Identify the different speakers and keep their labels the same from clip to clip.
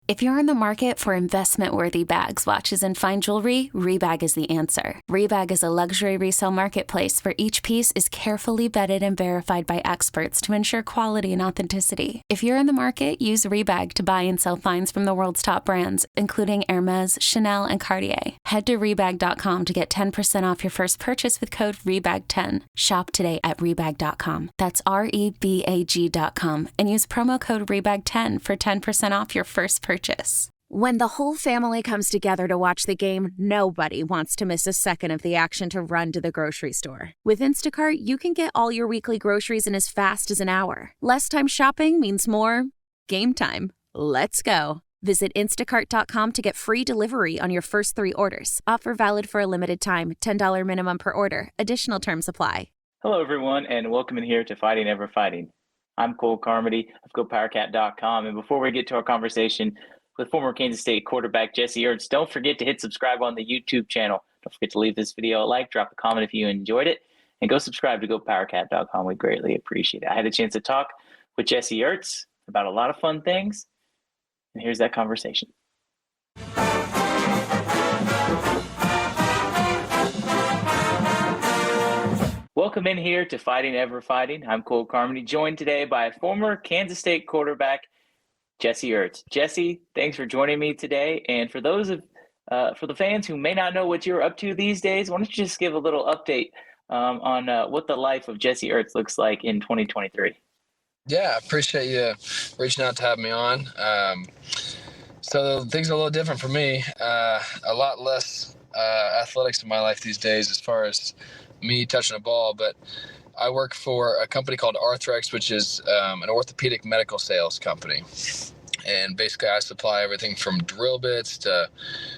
Speaker 1: If you're in the market for investment-worthy bags, watches, and fine jewelry, Rebag is the answer. Rebag is a luxury resale marketplace where each piece is carefully vetted and verified by experts to ensure quality and authenticity. If you're in the market, use Rebag to buy and sell finds from the world's top brands, including Hermes, Chanel, and Cartier. Head to Rebag.com to get 10% off your first purchase with code REBAG10. Shop today at Rebag.com. That's REBAG.com and use promo code REBAG10 for 10% off your first purchase. When the whole family comes together to watch the game, nobody wants to miss a second of the action to run to the grocery store. With Instacart, you can get all your weekly groceries in as fast as an hour. Less time shopping means more game time. Let's go. Visit instacart.com to get free delivery on your first 3 orders. Offer valid for a limited time. $10 minimum per order. Additional terms apply.
Speaker 2: Hello, everyone, and welcome in here to Fighting Ever Fighting. I'm Carmody of GoPowercat.com, and before we get to our conversation with former Kansas State quarterback Jesse Ertz, don't forget to hit subscribe on the YouTube channel. Don't forget to leave this video a like, drop a comment if you enjoyed it, and go subscribe to GoPowercat.com. We greatly appreciate it. I had a chance to talk with Jesse Ertz about a lot of fun things, and here's that conversation. Welcome in here to Fighting Ever Fighting. I'm Carmody, joined today by former Kansas State quarterback Jesse Ertz. Jesse, thanks for joining me today. And for those for the fans who may not know what you're up to these days, why don't you just give a little update on what the life of Jesse Ertz looks like in 2023?
Speaker 3: Yeah, I appreciate you reaching out to have me on. So things are a little different for me. A lot less athletics in my life these days as far as me touching a ball, but I work for a company called Arthrex, which is an orthopedic medical sales company. And basically I supply everything from drill bits to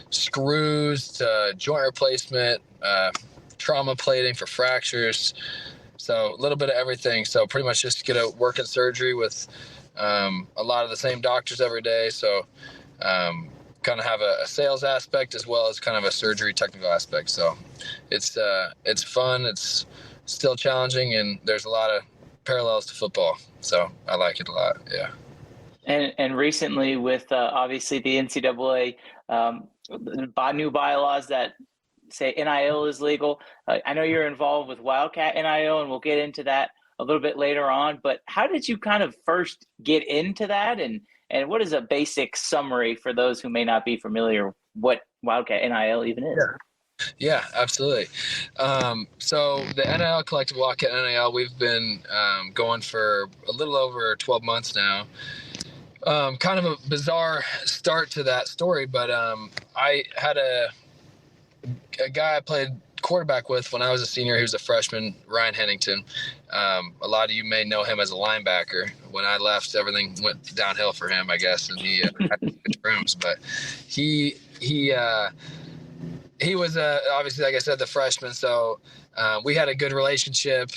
Speaker 3: screws to joint replacement, trauma plating for fractures. So a little bit of everything. So pretty much just get to work in surgery with a lot of the same doctors every day. So kind of have a sales aspect as well as kind of a surgery technical aspect. So it's fun. It's still challenging, and there's a lot of parallels to football. So I like it a lot. Yeah.
Speaker 2: And recently with obviously the NCAA new bylaws that say NIL is legal. I know you're involved with Wildcat NIL, and we'll get into that a little bit later on. But how did you kind of first get into that? And what is a basic summary for those who may not be familiar what Wildcat NIL even is?
Speaker 3: Yeah, absolutely. So the NIL Collective Wildcat NIL, we've been going for a little over 12 months now. Kind of a bizarre start to that story, but I had a guy I played quarterback with when I was a senior. He was a freshman, Ryan Hennington. A lot of you may know him as a linebacker. When I left, everything went downhill for him, I guess, and he had to switch rooms. But he was obviously, like I said, the freshman. So we had a good relationship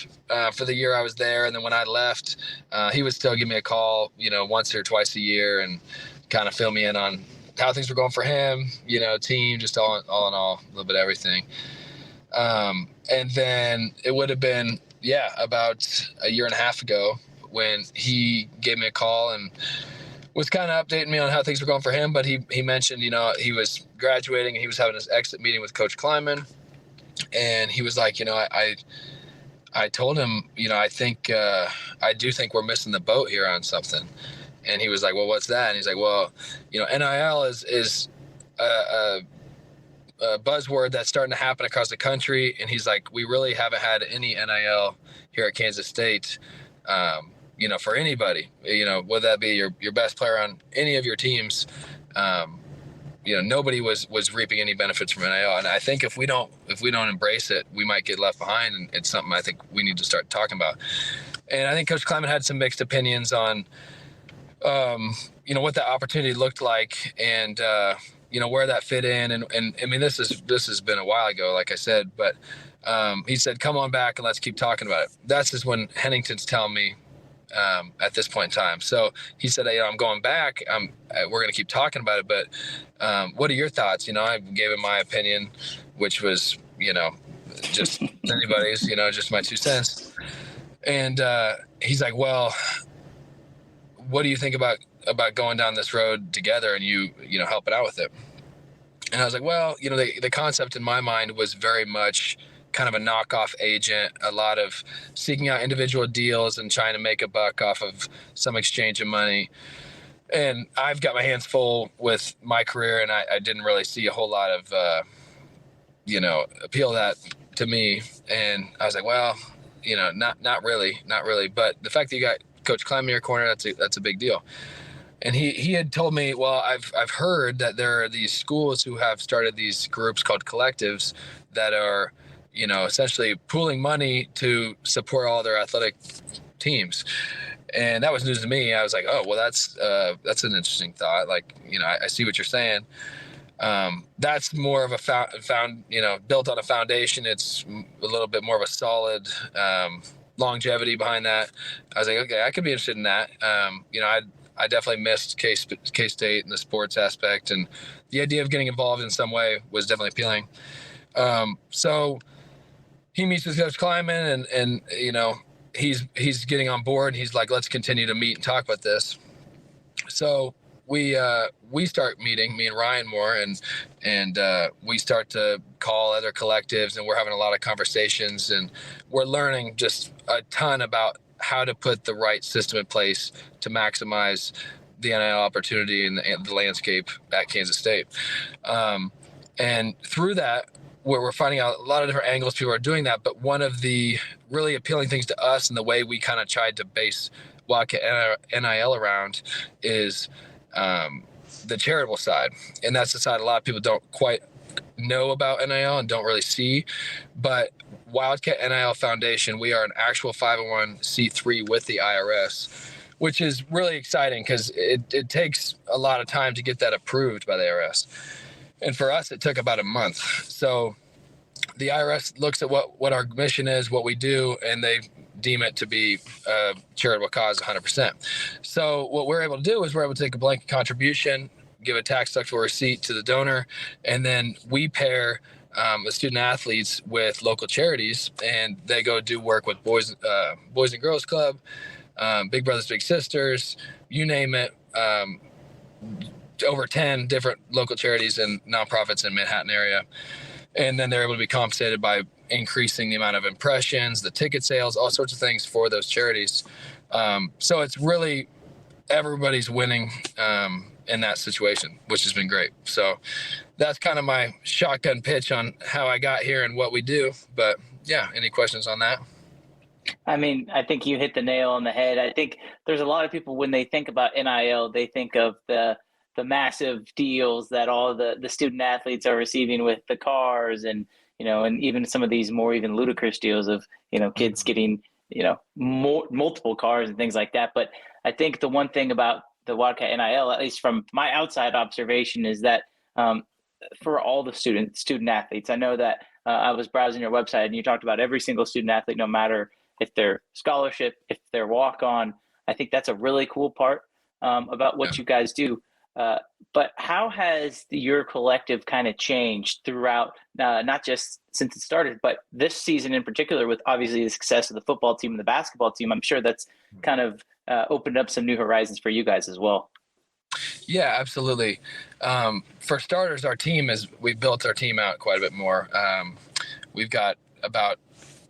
Speaker 3: for the year I was there. And then when I left, he would still give me a call, once or twice a year and kind of fill me in on how things were going for him, team, just all in all, a little bit of everything. And then it would have been, about a year and a half ago when he gave me a call and was kind of updating me on how things were going for him. But he mentioned, he was graduating and he was having his exit meeting with Coach Kleiman. And he was like, I told him, I do think we're missing the boat here on something. And he was like, well, what's that? And he's like, well, NIL is a buzzword that's starting to happen across the country. And he's like, we really haven't had any NIL here at Kansas State, for anybody, whether that be your best player on any of your teams. Nobody was reaping any benefits from NIL. And I think if we don't embrace it, we might get left behind. And it's something I think we need to start talking about. And I think Coach Kleiman had some mixed opinions on, what that opportunity looked like and, where that fit in. And I mean, this has been a while ago, like I said, but he said, come on back and let's keep talking about it. That's just when Hennington's telling me at this point in time. So he said, I'm going back. We're going to keep talking about it, but what are your thoughts? I gave him my opinion, which was, just anybody's, just my 2 cents. And he's like, well, what do you think about about going down this road together and you know, helping out with it. And I was like, well, you know, the concept in my mind was very much kind of a knockoff agent, a lot of seeking out individual deals and trying to make a buck off of some exchange of money. And I've got my hands full with my career, and I didn't really see a whole lot of, you know, appeal to that to me. And I was like, well, you know, not really. But the fact that you got Coach Clem in your corner, that's a big deal. And he had told me, well, I've heard that there are these schools who have started these groups called collectives that are, you know, essentially pooling money to support all their athletic teams. And that was news to me. I was like, oh, well, that's an interesting thought. Like, you know, I see what you're saying. That's more of a found, you know, built on a foundation. It's a little bit more of a solid longevity behind that. I was like, okay, I could be interested in that. You know, I definitely missed K-State and the sports aspect, and the idea of getting involved in some way was definitely appealing. So he meets with Coach Kleiman, and you know, he's getting on board. He's like, let's continue to meet and talk about this. So we start meeting, me and Ryan more, and we start to call other collectives, and we're having a lot of conversations, and we're learning just a ton about how to put the right system in place to maximize the NIL opportunity and the landscape at Kansas State. And through that, we're finding out a lot of different angles people are doing that. But one of the really appealing things to us and the way we kind of tried to base Wildcat NIL around is the charitable side. And that's the side a lot of people don't quite know about NIL and don't really see. But Wildcat NIL Foundation, we are an actual 501c3 with the IRS, which is really exciting because it takes a lot of time to get that approved by the IRS. And for us, it took about a month. So the IRS looks at what our mission is, what we do, and they deem it to be a charitable cause 100%. So what we're able to do is we're able to take a blanket contribution, give a tax deductible receipt to the donor, and then we pair the student athletes with local charities, and they go do work with Boys and Girls Club, Big Brothers Big Sisters, you name it. Over 10 different local charities and nonprofits in Manhattan area. And then they're able to be compensated by increasing the amount of impressions, the ticket sales, all sorts of things for those charities. So it's really everybody's winning in that situation, which has been great. So that's kind of my shotgun pitch on how I got here and what we do. But yeah, any questions on that?
Speaker 2: I mean, I think you hit the nail on the head. I think there's a lot of people, when they think about NIL, they think of the massive deals that all the student athletes are receiving with the cars, and, you know, and even some of these more even ludicrous deals of, you know, kids getting, you know, multiple cars and things like that. But I think the one thing about the Wildcat NIL, at least from my outside observation, is that for all the student athletes, I know that I was browsing your website and you talked about every single student athlete, no matter if they're scholarship, if they're walk-on. I think that's a really cool part about what you guys do. But how has your collective kind of changed throughout, not just since it started, but this season in particular, with obviously the success of the football team and the basketball team? I'm sure that's kind of opened up some new horizons for you guys as well.
Speaker 3: Yeah, absolutely. For starters, we've built our team out quite a bit more. We've got about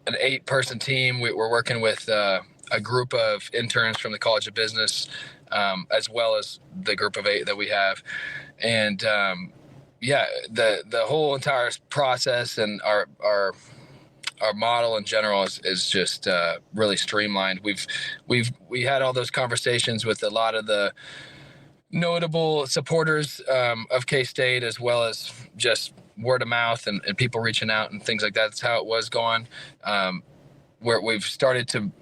Speaker 3: an 8-person team. We're working with a group of interns from the College of Business, as well as the group of 8 that we have. And the whole entire process and our model in general is just really streamlined. We had all those conversations with a lot of the notable supporters of K-State, as well as just word of mouth and people reaching out and things like that. That's how it was going. Where we've started to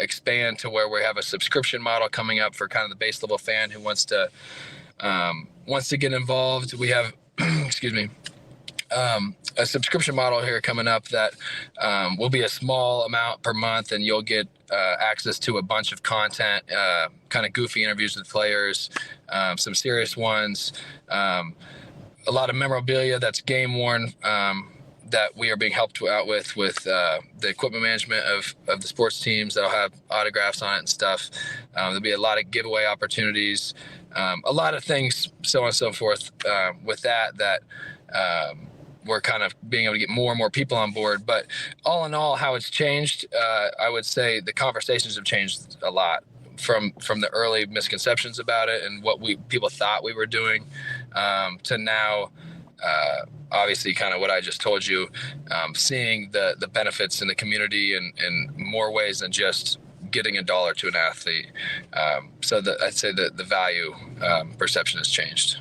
Speaker 3: expand to where we have a subscription model coming up for kind of the base level fan who wants to get involved. We have, excuse me, a subscription model here coming up that will be a small amount per month, and you'll get access to a bunch of content, kind of goofy interviews with players, some serious ones, a lot of memorabilia that's game worn. that we are being helped out with the equipment management of the sports teams that'll have autographs on it and stuff. There'll be a lot of giveaway opportunities, a lot of things, so on and so forth, with that we're kind of being able to get more and more people on board. But all in all, how it's changed, I would say the conversations have changed a lot from the early misconceptions about it and what people thought we were doing, to now, obviously kind of what I just told you, seeing the benefits in the community in more ways than just getting a dollar to an athlete. So I'd say that the value perception has changed.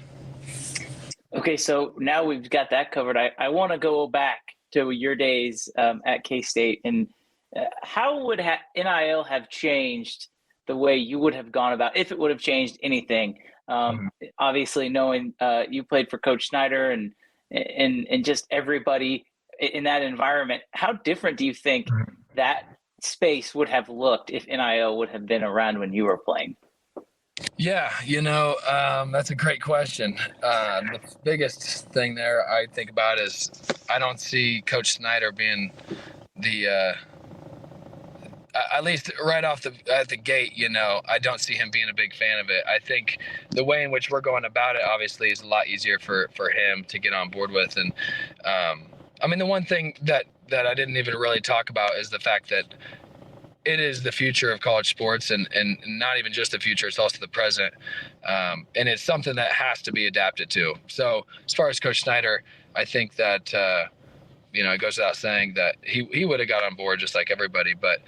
Speaker 2: Okay, so now we've got that covered. I want to go back to your days at K-State, and how would NIL have changed the way you would have gone about, if it would have changed anything? Obviously, knowing you played for Coach Snyder and just everybody in that environment, how different do you think that space would have looked if NIL would have been around when you were playing?
Speaker 3: Yeah, that's a great question. The biggest thing there I think about is I don't see Coach Snyder being the at least right off at the gate, I don't see him being a big fan of it. I think the way in which we're going about it, obviously, is a lot easier for him to get on board with. And the one thing that I didn't even really talk about is the fact that it is the future of college sports, and not even just the future, it's also the present. And it's something that has to be adapted to. So as far as Coach Snyder, I think that, it goes without saying that he would have got on board just like everybody. But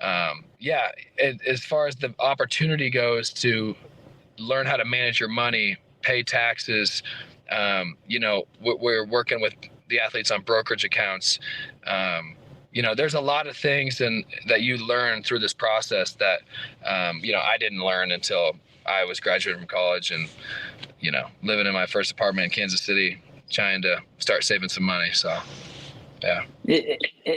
Speaker 3: as far as the opportunity goes to learn how to manage your money, pay taxes, we're working with the athletes on brokerage accounts. There's a lot of things that you learn through this process that, I didn't learn until I was graduating from college and, living in my first apartment in Kansas City, trying to start saving some money. So, yeah.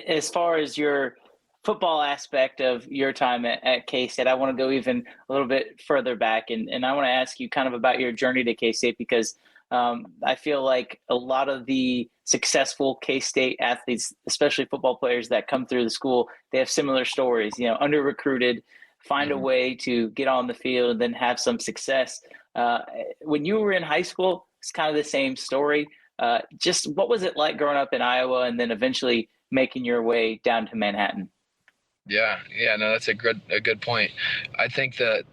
Speaker 2: As far as your football aspect of your time at K-State, I want to go even a little bit further back. And I want to ask you kind of about your journey to K-State, because I feel like a lot of the successful K-State athletes, especially football players that come through the school, they have similar stories, under recruited, find a way to get on the field and then have some success. When you were in high school, it's kind of the same story. Just what was it like growing up in Iowa and then eventually making your way down to Manhattan?
Speaker 3: Yeah, no, that's a good point. I think that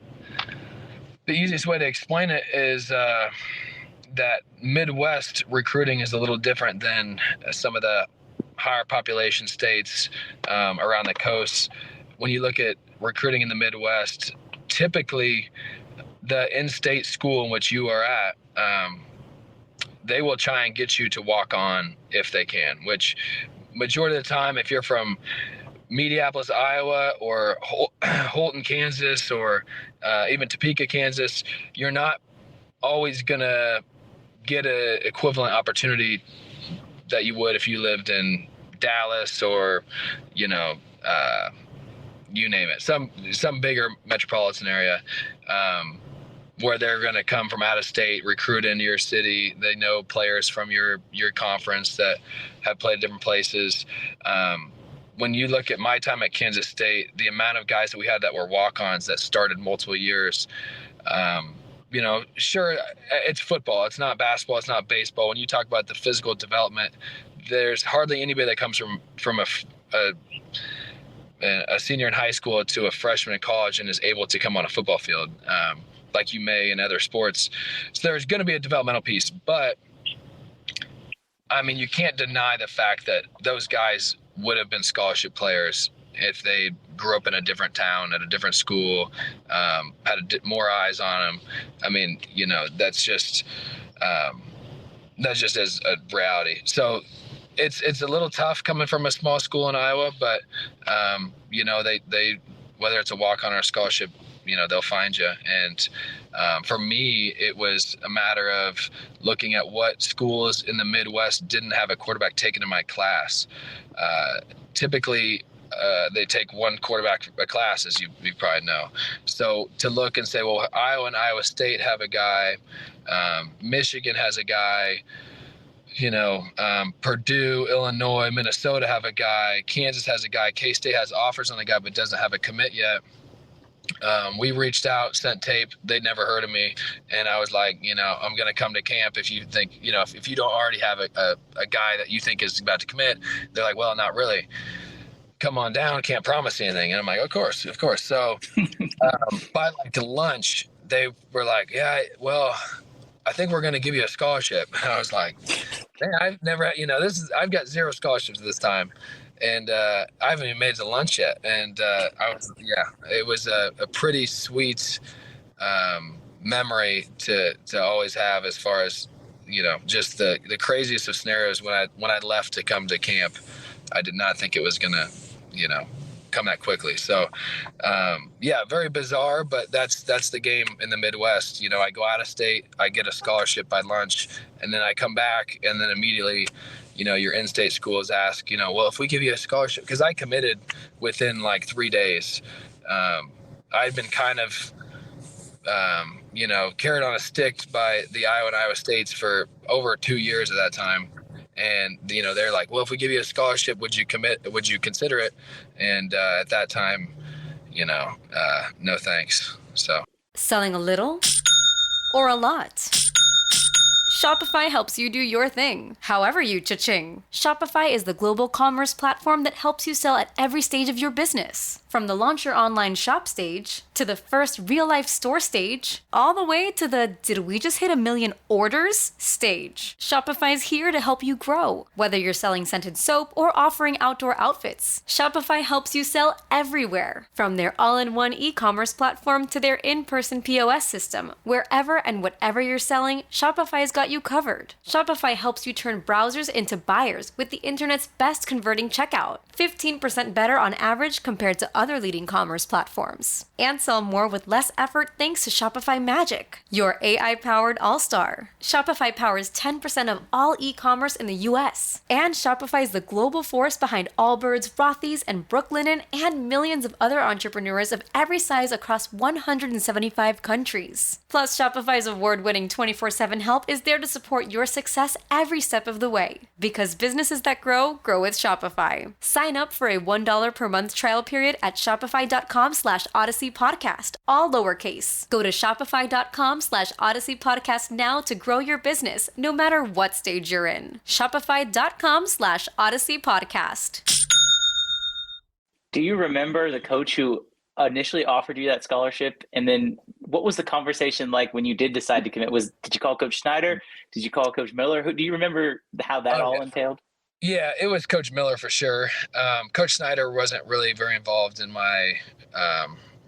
Speaker 3: the easiest way to explain it is that Midwest recruiting is a little different than some of the higher population states around the coast. When you look at recruiting in the Midwest, typically the in-state school in which you are at, they will try and get you to walk on if they can, which majority of the time, if you're from Mediapolis, Iowa, or Holton, Kansas, or even Topeka, Kansas, you're not always going to get an equivalent opportunity that you would if you lived in Dallas or, you name it, some bigger metropolitan area, where they're going to come from out of state, recruit into your city. They know players from your conference that have played different places. When you look at my time at Kansas State, the amount of guys that we had that were walk-ons that started multiple years, sure, it's football. It's not basketball. It's not baseball. When you talk about the physical development, there's hardly anybody that comes from a senior in high school to a freshman in college and is able to come on a football field like you may in other sports. So there's going to be a developmental piece. But, you can't deny the fact that those guys would have been scholarship players if they grew up in a different town at a different school, had more eyes on them. That's just as a reality. So it's a little tough coming from a small school in Iowa, but they whether it's a walk-on or a scholarship, they'll find you. And for me, it was a matter of looking at what schools in the Midwest didn't have a quarterback taken in my class. Typically, they take one quarterback a class, as you probably know. So to look and say, well, Iowa and Iowa State have a guy, Michigan has a guy, Purdue, Illinois, Minnesota have a guy, Kansas has a guy, K-State has offers on a guy but doesn't have a commit yet. We reached out, sent tape. They'd never heard of me. And I was like, I'm going to come to camp if you think, if you don't already have a guy that you think is about to commit. They're like, well, not really. Come on down. Can't promise anything. And I'm like, of course. So by like lunch, they were like, yeah, well, I think we're going to give you a scholarship. And I was like, man, I've never, I've got 0 scholarships this time. And I haven't even made it to lunch yet. And it was a pretty sweet memory to always have, as far as, just the craziest of scenarios. When I left to come to camp, I did not think it was going to, come that quickly. So, very bizarre, but that's the game in the Midwest. I go out of state, I get a scholarship by lunch, and then I come back, and then immediately, your in-state schools ask, well, if we give you a scholarship, because I committed within like 3 days. I'd been kind of, carried on a stick by the Iowa and Iowa States for over 2 years at that time. And, they're like, well, if we give you a scholarship, would you commit? Would you consider it? And at that time, no thanks. So
Speaker 4: Selling a little or a lot? Shopify helps you do your thing, however you cha-ching. Shopify is the global commerce platform that helps you sell at every stage of your business. From the launch your online shop stage, to the first real-life store stage, all the way to the did we just hit 1 million orders stage. Shopify is here to help you grow. Whether you're selling scented soap or offering outdoor outfits, Shopify helps you sell everywhere. From their all-in-one e-commerce platform to their in-person POS system, wherever and whatever you're selling, Shopify's got you covered. Shopify helps you turn browsers into buyers with the internet's best converting checkout, 15% better on average compared to other leading commerce platforms. And sell more with less effort thanks to Shopify Magic, your AI-powered all-star. Shopify powers 10% of all e-commerce in the US. And Shopify is the global force behind Allbirds, Rothy's, and Brooklinen, and millions of other entrepreneurs of every size across 175 countries. Plus, Shopify's award-winning 24/7 help is there to support your success every step of the way. Because businesses that grow with Shopify. Sign up for a $1 per month trial period at shopify.com/Odyssey Podcast, all lowercase. Go to shopify.com/Odyssey Podcast now to grow your business, no matter what stage you're in. Shopify.com/Odyssey Podcast.
Speaker 2: Do you remember the coach who initially offered you that scholarship? And then what was the conversation like when you did decide to commit? Did you call Coach Snyder? Did you call Coach Miller? Do you remember how that all entailed?
Speaker 3: Yeah, it was Coach Miller for sure. Coach Snyder wasn't really very involved in my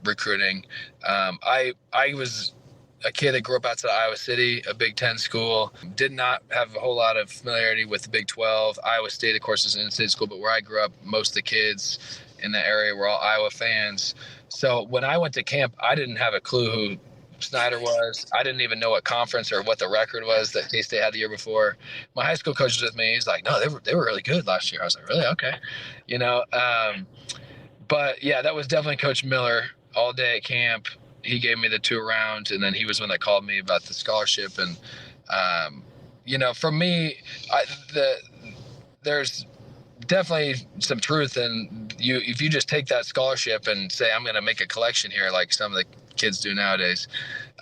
Speaker 3: recruiting. I was a kid that grew up outside Iowa City, a Big Ten school, did not have a whole lot of familiarity with the Big 12. Iowa State, of course, is an in-state school, but where I grew up, most of the kids in the area were all Iowa fans. So when I went to camp, I didn't have a clue who Snyder was. I didn't even know what conference or what the record was that K-State had the year before. My high school coach was with me. He's like, no, they were really good last year. I was like, really? Okay. But yeah, that was definitely Coach Miller all day at camp. He gave me the tour around, and then he was the one that called me about the scholarship. And, for me, there's definitely some truth in if you just take that scholarship and say, I'm going to make a collection here, like some of the kids do nowadays.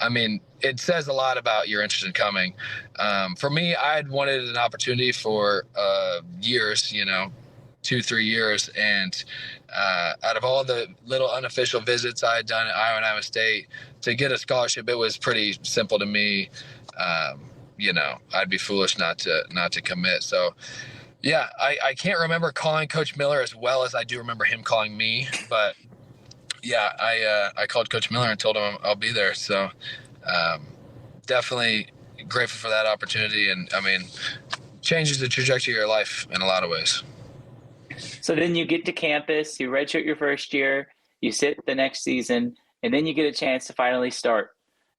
Speaker 3: I mean, it says a lot about your interest in coming. For me, I'd wanted an opportunity for years, 2-3 years. And out of all the little unofficial visits I had done at Iowa and Iowa State, to get a scholarship, it was pretty simple to me. I'd be foolish not to commit. So yeah, I can't remember calling Coach Miller as well as I do remember him calling me, but yeah, I called Coach Miller and told him I'll be there. So definitely grateful for that opportunity. And I mean, changes the trajectory of your life in a lot of ways.
Speaker 2: So then you get to campus, you redshirt your first year, you sit the next season, and then you get a chance to finally start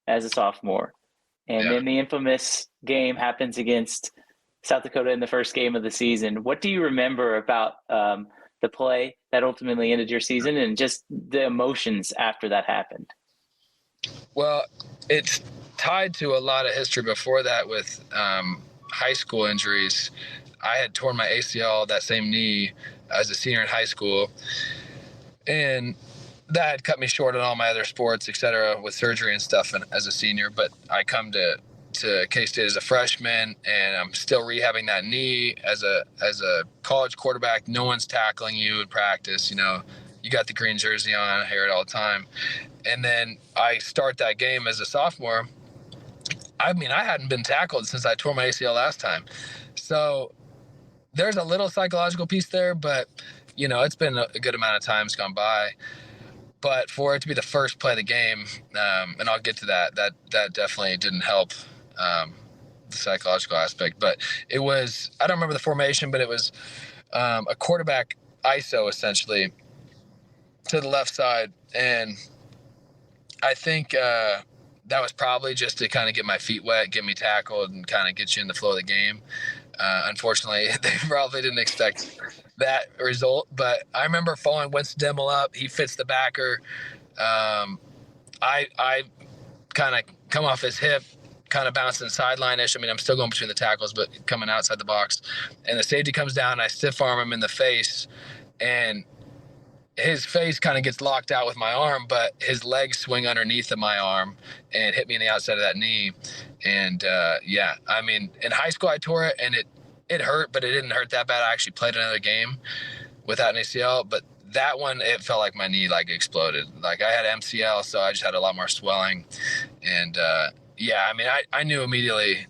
Speaker 2: as a sophomore. And then the infamous game happens against South Dakota in the first game of the season. What do you remember about the play that ultimately ended your season and just the emotions after that happened? Well,
Speaker 3: it's tied to a lot of history before that with high school injuries. I had torn my ACL, that same knee, as a senior in high school. And that had cut me short on all my other sports, et cetera, with surgery and stuff as a senior. But I come to K-State as a freshman, and I'm still rehabbing that knee. As a college quarterback, no one's tackling you in practice. You got the green jersey on, I hear it all the time. And then I start that game as a sophomore. I hadn't been tackled since I tore my ACL last time. So there's a little psychological piece there, but, it's been a good amount of times gone by. But for it to be the first play of the game, and I'll get to that definitely didn't help the psychological aspect. But it was, I don't remember the formation, but it was a quarterback ISO essentially to the left side. And I think that was probably just to kind of get my feet wet, get me tackled, and kind of get you in the flow of the game. Unfortunately, they probably didn't expect that result. But I remember following Winston Demmel up. He fits the backer. I kind of come off his hip, kind of bouncing sideline-ish. I'm still going between the tackles, but coming outside the box. And the safety comes down, and I stiff arm him in the face. And his face kind of gets locked out with my arm, but his legs swing underneath of my arm and hit me in the outside of that knee. And in high school I tore it, and it hurt, but it didn't hurt that bad. I actually played another game without an ACL, but that one, it felt like my knee exploded. I had MCL, so I just had a lot more swelling. And I knew immediately,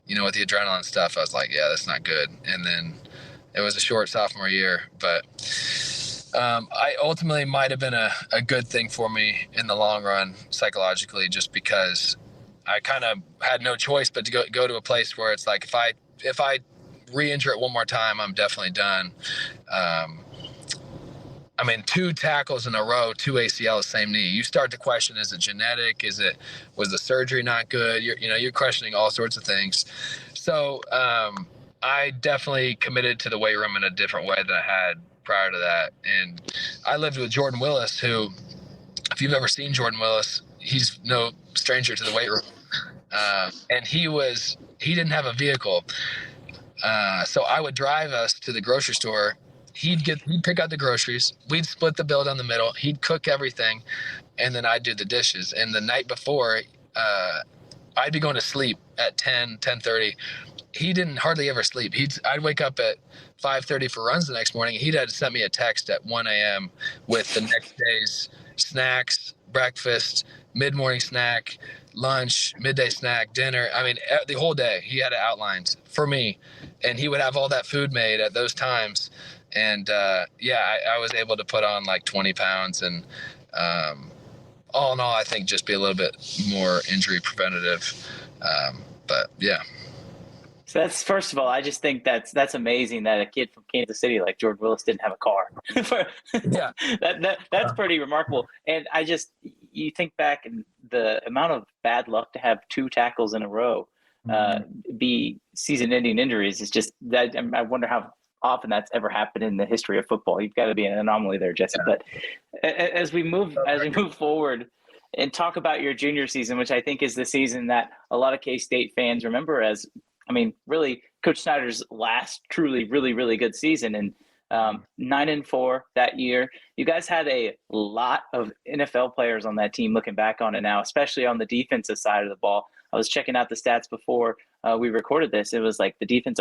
Speaker 3: with the adrenaline stuff, I was like, yeah, that's not good. And then it was a short sophomore year, but I ultimately might have been a good thing for me in the long run psychologically, just because I kind of had no choice but to go to a place where it's like, if I re-injure it one more time, I'm definitely done. 2 tackles in a row, 2 ACLs, same knee. You start to question, is it genetic? Was the surgery not good? You're questioning all sorts of things. So I definitely committed to the weight room in a different way than I had prior to that. And I lived with Jordan Willis, who, if you've ever seen Jordan Willis, he's no stranger to the weight room. And he didn't have a vehicle. So I would drive us to the grocery store. He'd pick out the groceries. We'd split the bill down the middle. He'd cook everything, and then I'd do the dishes. And the night before, I'd be going to sleep at 10:30. He didn't hardly ever sleep. I'd wake up at 5:30 for runs the next morning. He'd had to send me a text at 1 a.m. with the next day's snacks, breakfast, mid-morning snack, lunch, midday snack, dinner. The whole day he had it outlined for me, and he would have all that food made at those times. And I was able to put on 20 pounds, and all in all, I think just be a little bit more injury preventative. But yeah.
Speaker 2: So that's, first of all, I just think that's amazing that a kid from Kansas City like George Willis didn't have a car.
Speaker 3: Yeah.
Speaker 2: That's pretty remarkable. And you think back, and the amount of bad luck to have 2 tackles in a row be season-ending injuries is just that. I wonder how often that's ever happened in the history of football. You've got to be an anomaly there, Jesse. Yeah. But as we move forward and talk about your junior season, which I think is the season that a lot of K-State fans remember as, really Coach Snyder's last truly, really, really good season. And 9-4 that year. You guys had a lot of NFL players on that team looking back on it now, especially on the defensive side of the ball. I was checking out the stats before we recorded this. It was like the defense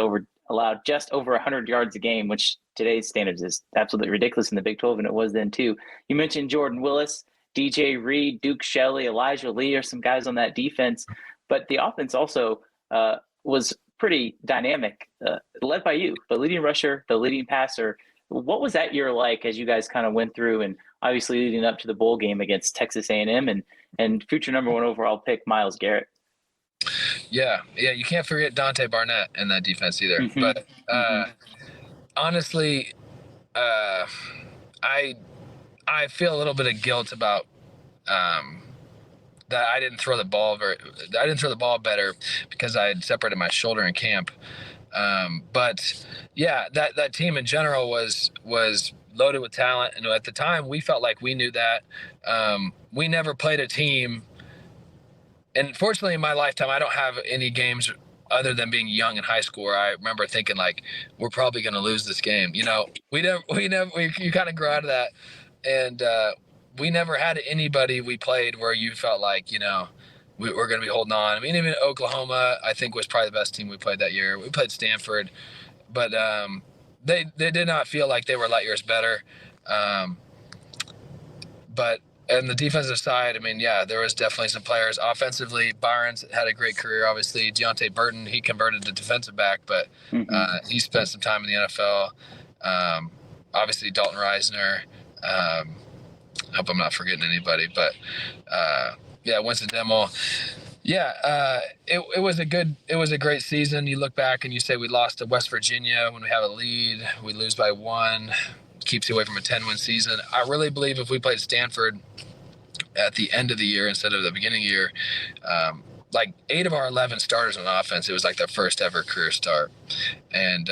Speaker 2: allowed just over 100 yards a game, which today's standards is absolutely ridiculous in the Big 12, and it was then too. You mentioned Jordan Willis, DJ Reed, Duke Shelley, Elijah Lee are some guys on that defense. But the offense also was pretty dynamic, led by you, the leading rusher, the leading passer. What was that year like as you guys kind of went through, and obviously leading up to the bowl game against Texas A&M and future number 1 overall pick Myles Garrett?
Speaker 3: Yeah, you can't forget Dante Barnett in that defense either. Mm-hmm. But honestly, I feel a little bit of guilt about that I didn't throw the ball better because I had separated my shoulder in camp. But yeah, that team in general was loaded with talent, and at the time we felt like we knew that. We never played a team, and fortunately in my lifetime I don't have any games other than being young in high school, where I remember thinking like, we're probably going to lose this game. You kind of grow out of that. And we never had anybody we played where you felt like, we're going to be holding on. I mean, even Oklahoma, I think, was probably the best team we played that year. We played Stanford, but they did not feel like they were light years better. But on the defensive side, I mean, yeah, there was definitely some players. Offensively, Byron's had a great career, obviously. Deontay Burton, he converted to defensive back, but he spent some time in the NFL. Obviously, Dalton Reisner. I hope I'm not forgetting anybody, but Winston Demmel. Yeah, it was a great season. You look back and you say we lost to West Virginia when we have a lead. We lose by 1. Keeps you away from a 10-win season. I really believe if we played Stanford at the end of the year instead of the beginning of the year, like 8 of our 11 starters on offense, it was like their first ever career start. And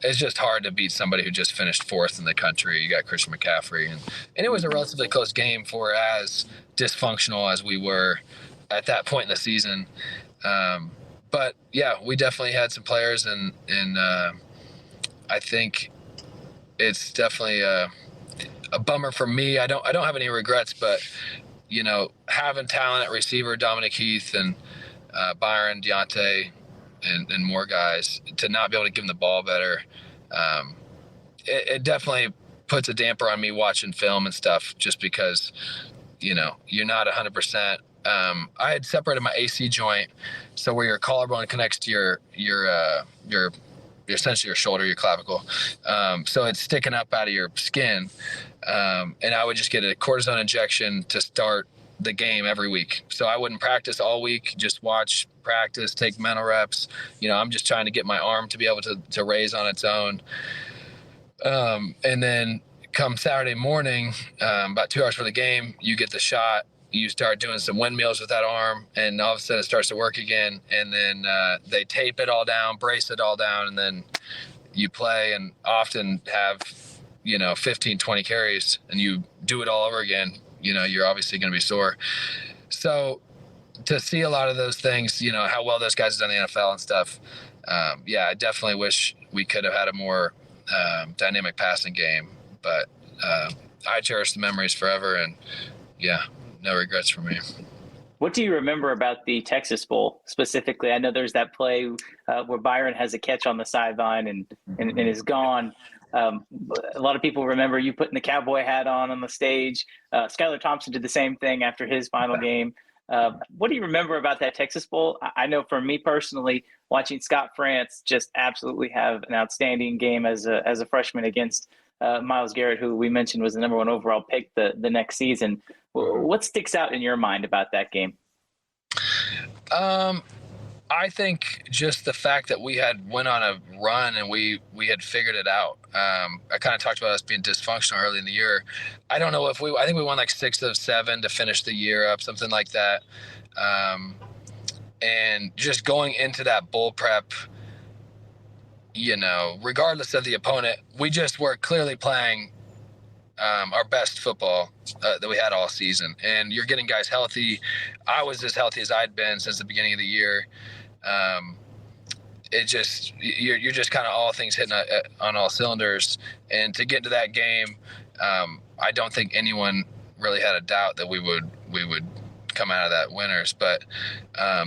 Speaker 3: it's just hard to beat somebody who just finished 4th in the country. You got Christian McCaffrey. And it was a relatively close game for as dysfunctional as we were at that point in the season. But yeah, we definitely had some players, and I think it's definitely a bummer for me. I don't have any regrets, but having talent at receiver, Dominic Heath and Byron, Deontay, and more guys, to not be able to give them the ball better, it definitely puts a damper on me watching film and stuff, just because you're not 100%. I had separated my AC joint, so where your collarbone connects to your essentially your shoulder, your clavicle. So it's sticking up out of your skin. And I would just get a cortisone injection to start the game every week. So I wouldn't practice all week, just watch practice, take mental reps. I'm just trying to get my arm to be able to raise on its own. And then come Saturday morning, about 2 hours for the game, you get the shot. You start doing some windmills with that arm, and all of a sudden it starts to work again. And then they tape it all down, brace it all down, and then you play and often have, 15, 20 carries, and you do it all over again. You're obviously going to be sore. So to see a lot of those things, how well those guys have done in the NFL and stuff. I definitely wish we could have had a more dynamic passing game, but I cherish the memories forever. And yeah, no regrets for me.
Speaker 2: What do you remember about the Texas Bowl specifically? I know there's that play where Byron has a catch on the sideline and is gone. A lot of people remember you putting the cowboy hat on the stage. Skylar Thompson did the same thing after his final game. What do you remember about that Texas Bowl? I know for me personally, watching Scott France just absolutely have an outstanding game as a freshman against Myles Garrett, who we mentioned was the number 1 overall pick the next season. What sticks out in your mind about that game?
Speaker 3: I think just the fact that we had went on a run and we had figured it out. I kind of talked about us being dysfunctional early in the year. I don't know if I think we won like 6 of 7 to finish the year up, something like that. And just going into that bowl prep, regardless of the opponent, we just were clearly playing our best football that we had all season. And you're getting guys healthy. I was as healthy as I'd been since the beginning of the year. You're just kind of all things hitting on all cylinders. And to get into that game, I don't think anyone really had a doubt that we would come out of that winners. But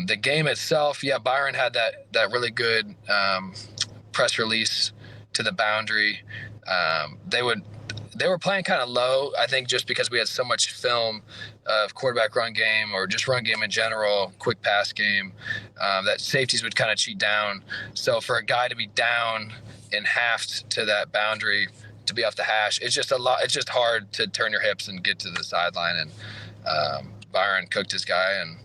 Speaker 3: the game itself, Byron had that really good press release to the boundary. They were playing kind of low, I think, just because we had so much film of quarterback run game, or just run game in general, quick pass game, that safeties would kind of cheat down. So for a guy to be down and halved to that boundary, to be off the hash, it's just a lot. It's just hard to turn your hips and get to the sideline. And Byron cooked his guy and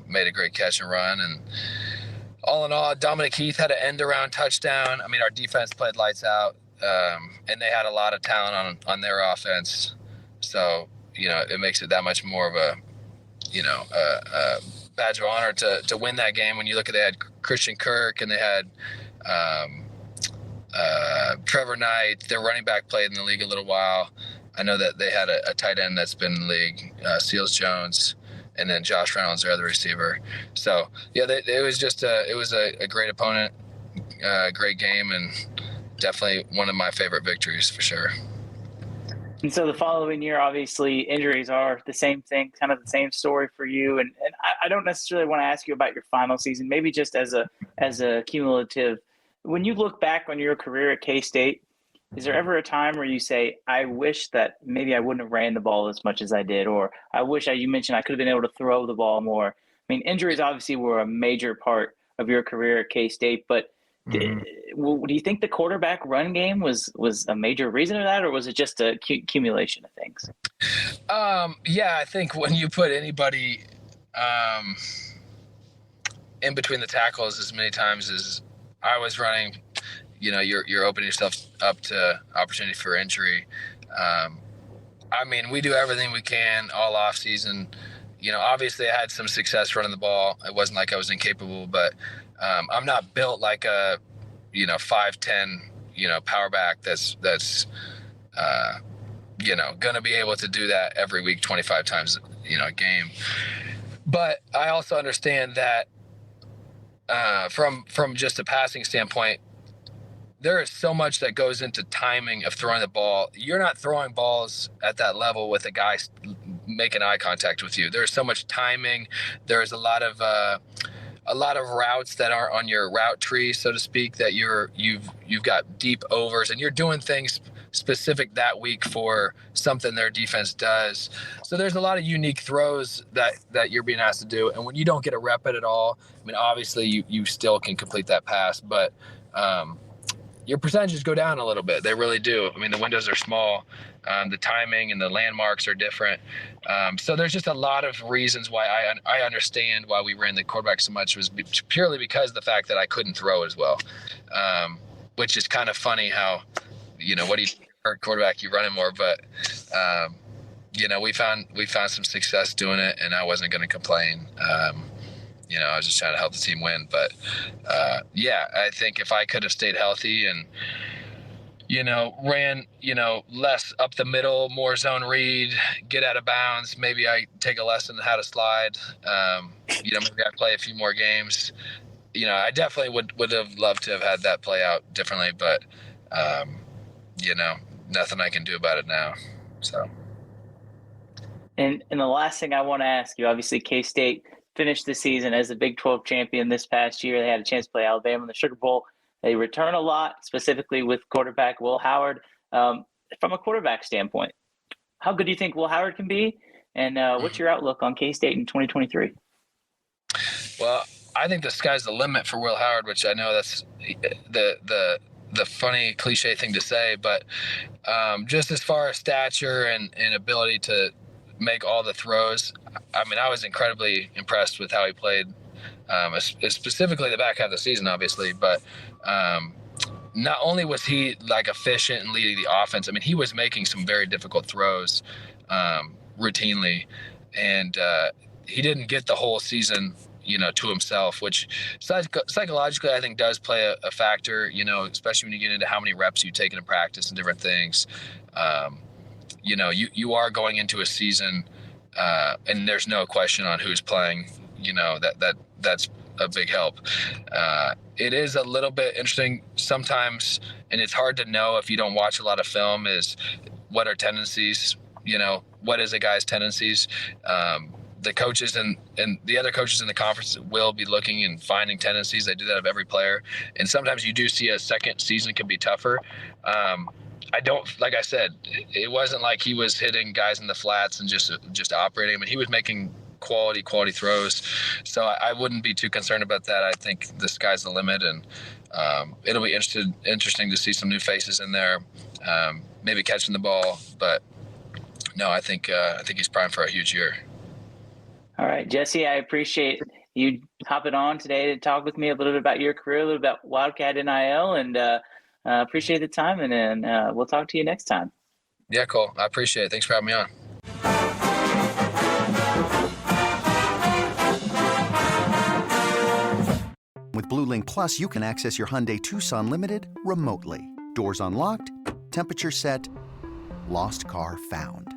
Speaker 3: made a great catch and run. And all in all, Dominic Heath had an end-around touchdown. I mean, our defense played lights out. And they had a lot of talent on their offense. So, it makes it that much more of a badge of honor to win that game. When you look at, they had Christian Kirk and they had Trevor Knight. Their running back played in the league a little while. I know that they had a tight end that's been in the league, Seals Jones. and then Josh Reynolds, their other receiver. So yeah, it was just a great opponent, great game, and definitely one of my favorite victories for sure.
Speaker 2: And so the following year, obviously, injuries are the same thing, kind of the same story for you. And I don't necessarily want to ask you about your final season, maybe just as a cumulative. When you look back on your career at K-State, is there ever a time where you say, I wish that maybe I wouldn't have ran the ball as much as I did, or I wish you mentioned I could have been able to throw the ball more? I mean, injuries obviously were a major part of your career at K-State, but do you think the quarterback run game was a major reason of that, or was it just a accumulation of things?
Speaker 3: Yeah, I think when you put anybody in between the tackles as many times as I was running, you're opening yourself up to opportunity for injury. I mean, we do everything we can all off season. Obviously I had some success running the ball. It wasn't like I was incapable, but I'm not built like a 5'10", power back that's gonna be able to do that every week 25 times a game. But I also understand that from just a passing standpoint, there is so much that goes into timing of throwing the ball. You're not throwing balls at that level with a guy making eye contact with you. There's so much timing. There's a lot of routes that aren't on your route tree, so to speak, that you've got deep overs, and you're doing things specific that week for something their defense does. So there's a lot of unique throws that you're being asked to do. And when you don't get a rep at all, I mean, obviously you still can complete that pass, but your percentages go down a little bit. They really do. I mean, the windows are small. The timing and the landmarks are different. So there's just a lot of reasons why I understand why we ran the quarterback so much, was purely because of the fact that I couldn't throw as well, which is kind of funny how, what do you hurt quarterback, you running more, but we found some success doing it, and I wasn't going to complain. I was just trying to help the team win. But I think if I could have stayed healthy and ran less up the middle, more zone read, get out of bounds, maybe I take a lesson on how to slide. Maybe I play a few more games. I definitely would have loved to have had that play out differently, but nothing I can do about it now. So.
Speaker 2: And the last thing I want to ask you, obviously K-State finished the season as the Big 12 champion this past year. They had a chance to play Alabama in the Sugar Bowl. They return a lot, specifically with quarterback Will Howard. From a quarterback standpoint, how good do you think Will Howard can be? And what's your outlook on K-State in 2023?
Speaker 3: Well, I think the sky's the limit for Will Howard, which I know that's the funny cliche thing to say, but just as far as stature and ability to make all the throws, I mean, I was incredibly impressed with how he played, specifically the back half of the season, obviously, but not only was he like efficient and leading the offense, I mean, he was making some very difficult throws routinely, and he didn't get the whole season to himself, which psychologically I think does play a factor, especially when you get into how many reps you take in practice and different things. You are going into a season and there's no question on who's playing, that's a big help. It is a little bit interesting sometimes, and it's hard to know if you don't watch a lot of film, is what are tendencies, what is a guy's tendencies. The coaches and the other coaches in the conference will be looking and finding tendencies. They do that of every player. And sometimes you do see a second season can be tougher. Like I said, it wasn't like he was hitting guys in the flats and just operating. I mean, he was making quality throws. So I wouldn't be too concerned about that. I think the sky's the limit, and it'll be interesting to see some new faces in there, maybe catching the ball. But no, I think he's primed for a huge year.
Speaker 2: All right, Jesse, I appreciate you hopping on today to talk with me a little bit about your career, a little bit about Wildcat NIL, and appreciate the time. And then we'll talk to you next time.
Speaker 3: Yeah, cool. I appreciate it. Thanks for having me on.
Speaker 5: With Blue Link Plus, you can access your Hyundai Tucson Limited remotely. Doors unlocked, temperature set, lost car found.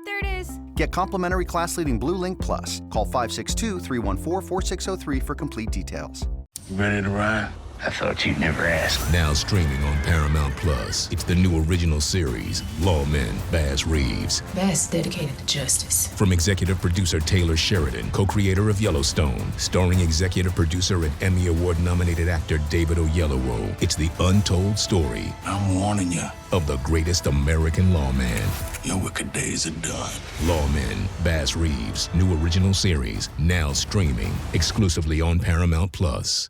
Speaker 6: There it is.
Speaker 5: Get complimentary class-leading Blue Link Plus. Call 562-314-4603 for complete details.
Speaker 6: Ready to ride?
Speaker 7: I thought you'd never ask.
Speaker 8: Now streaming on Paramount Plus. It's the new original series, Lawmen, Bass Reeves.
Speaker 9: Bass dedicated to justice.
Speaker 8: From executive producer Taylor Sheridan, co-creator of Yellowstone, starring executive producer and Emmy Award-nominated actor David Oyelowo. It's the untold story.
Speaker 6: I'm warning you.
Speaker 8: Of the greatest American lawman.
Speaker 6: Your wicked days are done.
Speaker 8: Lawmen, Bass Reeves, new original series, now streaming exclusively on Paramount Plus.